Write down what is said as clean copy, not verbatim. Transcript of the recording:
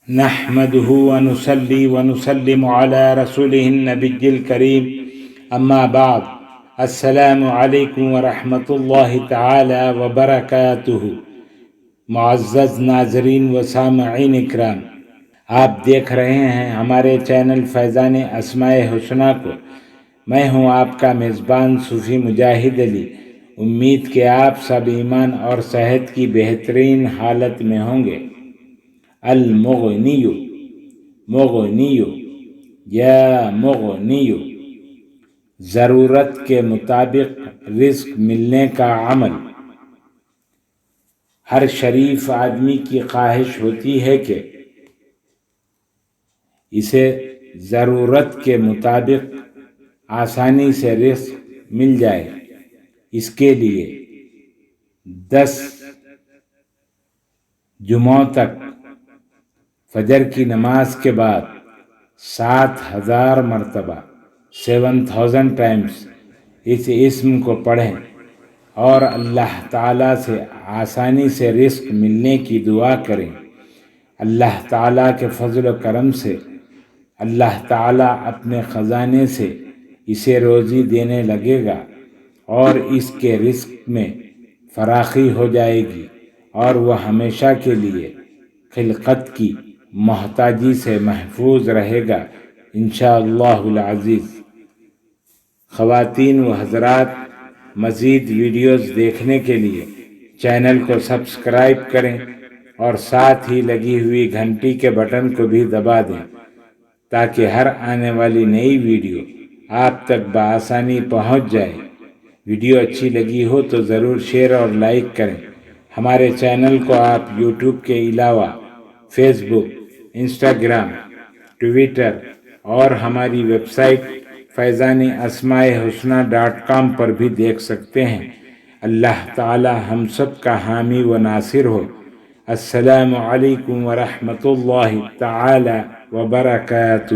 نحمده ونصلي ونسلم على رسوله النبي الكريم اما بعد السلام علیکم ورحمۃ اللہ تعالی وبرکاتہ۔ معزز ناظرین و سامعین اکرام، آپ دیکھ رہے ہیں ہمارے چینل فیضان اسماء حسنہ کو۔ میں ہوں آپ کا میزبان صوفی مجاہد علی۔ امید کہ آپ سب ایمان اور صحت کی بہترین حالت میں ہوں گے۔ المغنی مغنی یا مغنی، ضرورت کے مطابق رزق ملنے کا عمل۔ ہر شریف آدمی کی خواہش ہوتی ہے کہ اسے ضرورت کے مطابق آسانی سے رزق مل جائے۔ اس کے لیے 10 جمعوں تک فجر کی نماز کے بعد 7000 مرتبہ 7000 ٹائمز اس اسم کو پڑھیں اور اللہ تعالیٰ سے آسانی سے رزق ملنے کی دعا کریں۔ اللہ تعالیٰ کے فضل و کرم سے اللہ تعالیٰ اپنے خزانے سے اسے روزی دینے لگے گا اور اس کے رزق میں فراخی ہو جائے گی اور وہ ہمیشہ کے لیے خلقت کی محتاجی سے محفوظ رہے گا انشاءاللہ العزیز۔ خواتین و حضرات، مزید ویڈیوز دیکھنے کے لیے چینل کو سبسکرائب کریں اور ساتھ ہی لگی ہوئی گھنٹی کے بٹن کو بھی دبا دیں تاکہ ہر آنے والی نئی ویڈیو آپ تک بآسانی پہنچ جائے۔ ویڈیو اچھی لگی ہو تو ضرور شیئر اور لائک کریں۔ ہمارے چینل کو آپ یوٹیوب کے علاوہ فیس بک، انسٹاگرام، ٹویٹر اور ہماری ویب سائٹ فیضان اسماء حسنہ.com پر بھی دیکھ سکتے ہیں۔ اللہ تعالی ہم سب کا حامی و ناصر ہو۔ السلام علیکم ورحمۃ اللہ تعالی وبرکاتہ۔